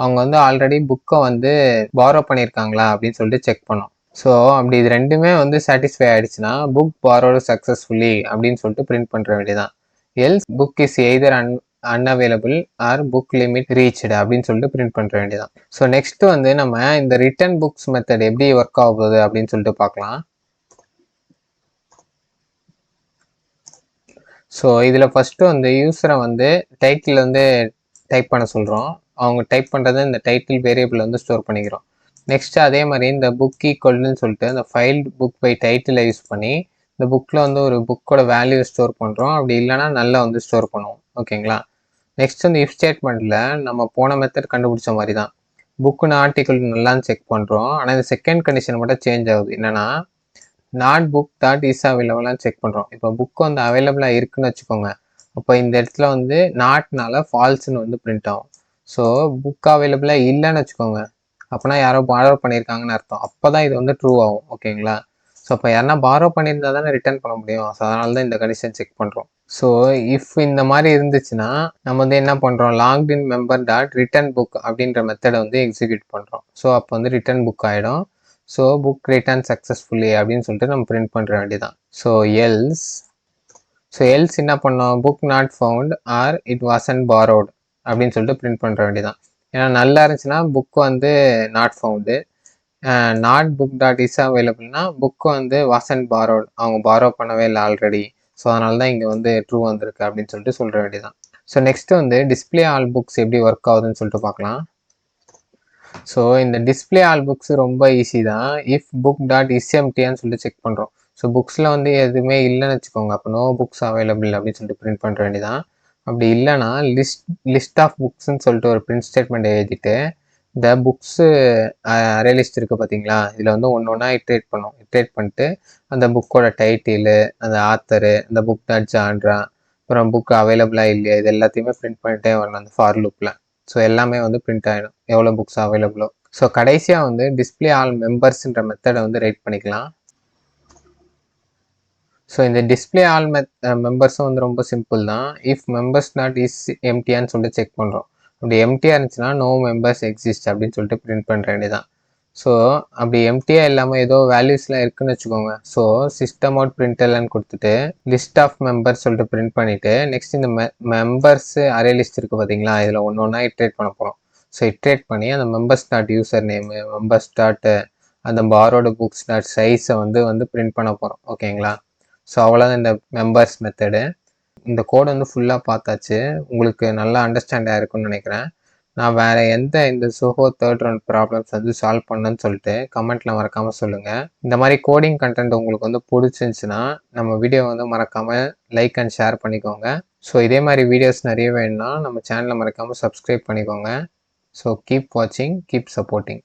அவங்க வந்து ஆல்ரெடி புக்கை வந்து பாரோ பண்ணியிருக்காங்களா அப்படின்னு சொல்லிட்டு செக் பண்ணோம். ஸோ அப்படி இது ரெண்டுமே வந்து சாட்டிஸ்ஃபை ஆயிடுச்சுன்னா புக் பாரோடு சக்ஸஸ்ஃபுல்லி அப்படின்னு சொல்லிட்டு பிரிண்ட் பண்ணுற வேண்டியதான். Else book is either unavailable R book limit reached அப்படின்னு சொல்லிட்டு பிரிண்ட் பண்ணுற வேண்டியதான். ஸோ நெக்ஸ்ட் வந்து நம்ம இந்த ரிட்டர்ன் புக்ஸ் மெத்தட் எப்படி ஒர்க் ஆகுது அப்படின்னு சொல்லிட்டு பார்க்கலாம். ஸோ இதில் ஃபஸ்ட்டு வந்து யூஸரை வந்து டைட்டில் வந்து டைப் பண்ண சொல்கிறோம். அவங்க டைப் பண்ணுறதை இந்த டைட்டில் வேரியபிள் வந்து ஸ்டோர் பண்ணிக்கிறோம். நெக்ஸ்ட் அதே மாதிரி இந்த புக் ஈக்குவல்னு சொல்லிட்டு இந்த ஃபைல் புக் பை டைட்டிலை யூஸ் பண்ணி இந்த புக்கில் வந்து ஒரு புக்கோட வேல்யூ ஸ்டோர் பண்ணுறோம். அப்படி இல்லைனா நல்லா வந்து ஸ்டோர் பண்ணுவோம். ஓகேங்களா. நெக்ஸ்ட் வந்து இஃப் ஸ்டேட்மெண்ட்டில் நம்ம போன மெத்தட் கண்டுபிடிச்ச மாதிரி தான் புக்குன்னு ஆர்டிக்கல் நல்லான்னு செக் பண்ணுறோம். ஆனால் இந்த செகண்ட் கண்டிஷன் மட்டும் சேஞ்ச் ஆகுது. என்னென்னா நாட் புக் டாட் இஸ் அவைலபிளான்னு செக் பண்ணுறோம். இப்போ புக் வந்து அவைலபிளாக இருக்குன்னு வச்சுக்கோங்க. அப்போ இந்த இடத்துல வந்து நாட்னால ஃபால்ஸ்ன்னு வந்து பிரிண்ட் ஆகும். ஸோ புக் அவைலபிளாக இல்லைன்னு வச்சுக்கோங்க, அப்போனா யாரோ பாரோ பண்ணியிருக்காங்கன்னு அர்த்தம். அப்போ தான் இது வந்து ட்ரூ ஆகும். ஓகேங்களா. ஸோ அப்போ யாருன்னா பாரோ பண்ணியிருந்தா தானே ரிட்டர்ன் பண்ண முடியும். ஸோ அதனால தான் இந்த கண்டிஷன் செக் பண்ணுறோம். ஸோ இஃப் இந்த மாதிரி இருந்துச்சுன்னா நம்ம வந்து என்ன பண்ணுறோம், logged in member dot return book அப்படின்ற மெத்தடை வந்து எக்ஸிக்யூட் பண்ணுறோம். ஸோ அப்போ வந்து ரிட்டர்ன் புக் ஆகிடும். ஸோ புக் ரிட்டர்ன் சக்ஸஸ்ஃபுல்லி அப்படின்னு சொல்லிட்டு நம்ம பிரிண்ட் பண்ணுற வேண்டியதான். ஸோ எல்ஸ் என்ன பண்ணோம், book not found R it Vasan borrowed அப்படின்னு சொல்லிட்டு பிரிண்ட் பண்ணுற வேண்டியதான். ஏன்னா நல்லா இருந்துச்சுன்னா புக் வந்து not found, not book dot is அவைலபிள்னா புக்கு வந்து வாசன் பாரோட், அவங்க பாரோ பண்ணவே இல்லை ஆல்ரெடி. ஸோ அதனால தான் இங்கே வந்து ட்ரூ வந்திருக்கு அப்படின்னு சொல்லிட்டு சொல்கிற வேண்டியதான். ஸோ நெக்ஸ்ட் வந்து டிஸ்பிளே ஆல் புக்ஸ் எப்படி ஒர்க் ஆகுதுன்னு சொல்லிட்டு பார்க்கலாம். ஸோ இந்த டிஸ்பிளே ஆல் புக்ஸ் ரொம்ப ஈஸி தான். இஃப் புக் டாட் இஸ் எம்டின்னு சொல்லிட்டு செக் பண்ணுறோம். ஸோ புக்ஸில் வந்து எதுவுமே இல்லைன்னு வச்சுக்கோங்க, அப்போ நோ புக்ஸ் அவைலபிள் அப்படின்னு சொல்லிட்டு பிரிண்ட் பண்ணுற வேண்டியதான். அப்படி இல்லைன்னா லிஸ்ட் ஆஃப் புக்ஸ்ன்னு சொல்லிட்டு ஒரு பிரிண்ட் ஸ்டேட்மெண்ட் எழுதிட்டு இந்த புக்ஸு அரே லிஸ்ட் இருக்குது பார்த்தீங்களா, இதில் வந்து ஒன்று ஒன்றா இட்ரேட் பண்ணும். இட்ரேட் பண்ணிட்டு அந்த புக்கோட டைட்டிலு, அந்த ஆத்தரு, அந்த புக் டாட் ஜான்ரா, அப்புறம் புக் அவைலபிளாக இல்லையா, இது எல்லாத்தையுமே பிரிண்ட் பண்ணிட்டே வரணும் அந்த ஃபார் லூப்பில். ஸோ எல்லாமே வந்து பிரிண்ட் ஆகிடும் எவ்வளோ புக்ஸ் அவைலபிளோ. ஸோ கடைசியாக வந்து டிஸ்பிளே ஆல் மெம்பர்ஸ்ன்ற மெத்தடை வந்து ரைட் பண்ணிக்கலாம். ஸோ இந்த டிஸ்பிளே ஆல் மெம்பர்ஸும் வந்து ரொம்ப சிம்பிள் தான். இஃப் மெம்பர்ஸ் நாட் இஸ் எம்டியான்னு சொல்லிட்டு செக் பண்ணுறோம். அப்படி எம்டியாக இருந்துச்சுன்னா நோ மெம்பர்ஸ் எக்ஸிஸ்ட் அப்படின்னு சொல்லிட்டு பிரிண்ட் பண்ணுற வேண்டியதான். ஸோ அப்படி எம்டியாக இல்லாமல் ஏதோ வேல்யூஸ்லாம் இருக்குன்னு வச்சுக்கோங்க. ஸோ சிஸ்டம் அவுட் பிரிண்டெல்லாம் கொடுத்துட்டு லிஸ்ட் ஆஃப் மெம்பர்ஸ் சொல்லிட்டு பிரிண்ட் பண்ணிவிட்டு நெக்ஸ்ட் இந்த மெம்பர்ஸ் அரே லிஸ்ட் இருக்குது பார்த்தீங்களா, இதில் ஒன்று ஒன்றா இட்ரேட் பண்ண போகிறோம். ஸோ இட்ரேட் பண்ணி அந்த members dot user name, members dot அந்த பாரோட புக்ஸ் டாட் சைஸை வந்து பிரிண்ட் பண்ண போகிறோம். ஓகேங்களா. ஸோ அவ்வளோதான் இந்த மெம்பர்ஸ் மெத்தடு. இந்த கோட் வந்து ஃபுல்லாக பார்த்தாச்சு. உங்களுக்கு நல்லா அண்டர்ஸ்டாண்ட் ஆகிருக்குன்னு நினைக்கிறேன். நான் வேறு எந்த இந்த சோஹோ தேர்ட் ரவுண்ட் ப்ராப்ளம்ஸ் வந்து சால்வ் பண்ணணும்னு சொல்லிட்டு கமெண்ட்டில் மறக்காமல் சொல்லுங்கள். இந்த மாதிரி கோடிங் கண்டென்ட் உங்களுக்கு வந்து பிடிச்சிருந்துச்சுன்னா நம்ம வீடியோ வந்து மறக்காமல் லைக் அண்ட் ஷேர் பண்ணிக்கோங்க. ஸோ இதே மாதிரி வீடியோஸ் நிறைய வேணும்னா நம்ம சேனலை மறக்காமல் சப்ஸ்கிரைப் பண்ணிக்கோங்க. ஸோ கீப் வாட்சிங், கீப் சப்போர்ட்டிங்.